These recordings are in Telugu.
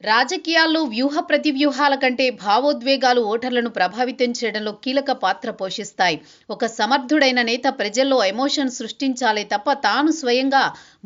రాజకీయాల్లో వ్యూహ ప్రతివ్యూహాల కంటే భావోద్వేగాలు ఓటర్లను ప్రభావితం చేయడంలో కీలక పాత్ర పోషిస్తాయి. ఒక సమర్థుడైన నేత ప్రజల్లో ఎమోషన్ సృష్టించాలే తప్ప తాను స్వయంగా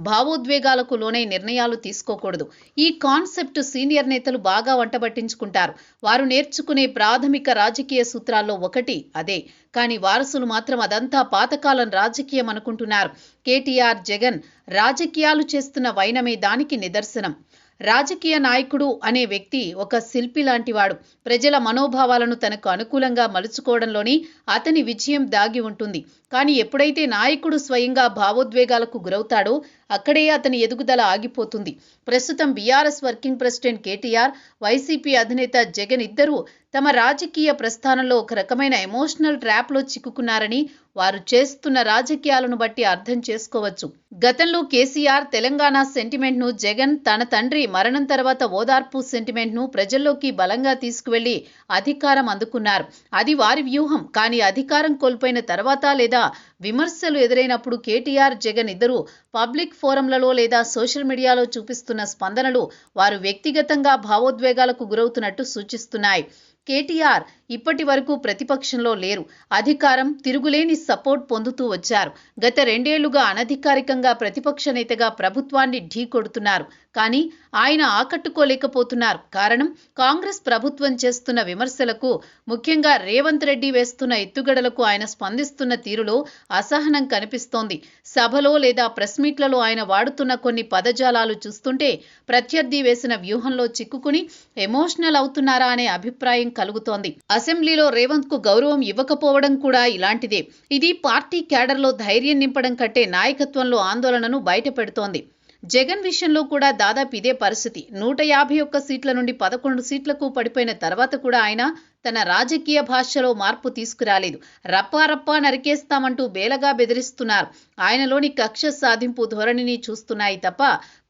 భావోద్వేగాలకు లోనై నిర్ణయాలు తీసుకోకూడదు. ఈ కాన్సెప్ట్ సీనియర్ నేతలు బాగా వంటబట్టించుకుంటారు. వారు నేర్చుకునే ప్రాథమిక రాజకీయ సూత్రాల్లో ఒకటి అదే. కానీ వారసులు మాత్రం అదంతా పాతకాలం రాజకీయం అనుకుంటున్నారు. కేటీఆర్, జగన్ రాజకీయాలు చేస్తున్న వైనమే దానికి నిదర్శనం. రాజకీయ నాయకుడు అనే వ్యక్తి ఒక శిల్పి లాంటివాడు. ప్రజల మనోభావాలను తనకు అనుకూలంగా మలుచుకోవడంలోని అతని విజయం దాగి ఉంటుంది. కానీ ఎప్పుడైతే నాయకుడు స్వయంగా భావోద్వేగాలకు గురవుతాడో అక్కడే అతని ఎదుగుదల ఆగిపోతుంది. ప్రస్తుతం BRS working president KTR, YCP అధినేత జగన్ ఇద్దరూ తమ రాజకీయ ప్రస్థానంలో ఒక రకమైన ఎమోషనల్ ట్రాప్లో చిక్కుకున్నారని వారు చేస్తున్న రాజకీయాలను బట్టి అర్థం చేసుకోవచ్చు. గతంలో కేసీఆర్ తెలంగాణ సెంటిమెంట్ను, జగన్ తన తండ్రి మరణం తర్వాత ఓదార్పు సెంటిమెంట్ను ప్రజల్లోకి బలంగా తీసుకువెళ్లి అధికారం అందుకున్నారు. అది వారి వ్యూహం. కానీ అధికారం కోల్పోయిన తర్వాత లేదా విమర్శలు ఎదురైనప్పుడు కేటీఆర్, జగన్ ఇద్దరు పబ్లిక్ ఫోరంలలో లేదా సోషల్ మీడియాలో చూపిస్తున్న స్పందనలు వారు వ్యక్తిగతంగా భావోద్వేగాలకు గురవుతున్నట్టు సూచిస్తున్నాయి. కేటీఆర్ ఇప్పటి వరకు ప్రతిపక్షంలో లేరు. అధికారం, తిరుగులేని సపోర్ట్ పొందుతూ వచ్చారు. గత 2 ఏళ్లుగా అనధికారికంగా ప్రతిపక్ష నేతగా ప్రభుత్వాన్ని ఢీకొడుతున్నారు. కానీ ఆయన ఆకట్టుకోలేకపోతున్నారు. కారణం, కాంగ్రెస్ ప్రభుత్వం చేస్తున్న విమర్శలకు, ముఖ్యంగా రేవంత్ రెడ్డి వేస్తున్న ఎత్తుగడలకు ఆయన స్పందిస్తున్న తీరులో అసహనం కనిపిస్తోంది. సభలో లేదా ప్రెస్ మీట్లలో ఆయన వాడుతున్న కొన్ని పదజాలాలు చూస్తుంటే ప్రత్యర్థి వేసిన వ్యూహంలో చిక్కుకుని ఎమోషనల్ అవుతున్నారా అనే అభిప్రాయం కలుగుతోంది. అసెంబ్లీలో రేవంత్ కు గౌరవం ఇవ్వకపోవడం కూడా ఇలాంటిదే. ఇది పార్టీ క్యాడర్లో ధైర్యం నింపడం కంటే నాయకత్వంలో ఆందోళనను బయటపెడుతోంది. జగన్ విషయంలో కూడా దాదాపు ఇదే పరిస్థితి. 151 సీట్ల నుండి 11 సీట్లకు పడిపోయిన తర్వాత కూడా ఆయన తన రాజకీయ భాషలో మార్పు తీసుకురాలేదు. రప్పారప్పా నరికేస్తామంటూ బేలగా బెదిరిస్తున్నారు. ఆయనలోని కక్ష సాధింపు ధోరణిని చూస్తున్నాయి తప్ప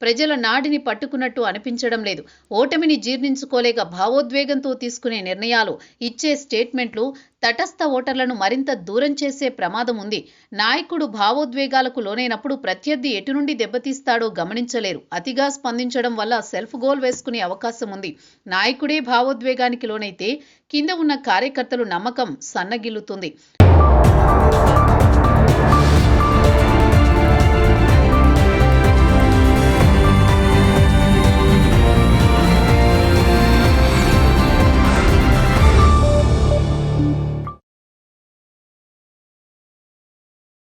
ప్రజల నాడిని పట్టుకున్నట్టు అనిపించడం లేదు. ఓటమిని జీర్ణించుకోలేక భావోద్వేగంతో తీసుకునే నిర్ణయాలు, ఇచ్చే స్టేట్మెంట్లు తటస్థ ఓటర్లను మరింత దూరం చేసే ప్రమాదం ఉంది. నాయకుడు భావోద్వేగాలకు లోనైనప్పుడు ప్రత్యర్థి ఎటు నుండి దెబ్బతీస్తాడో గమనించలేరు. అతిగా స్పందించడం వల్ల సెల్ఫ్ గోల్ వేసుకునే అవకాశం ఉంది. నాయకుడే భావోద్వేగానికి లోనైతే కింద ఉన్న కార్యకర్తలు నమ్మకం సన్నగిల్లుతుంది.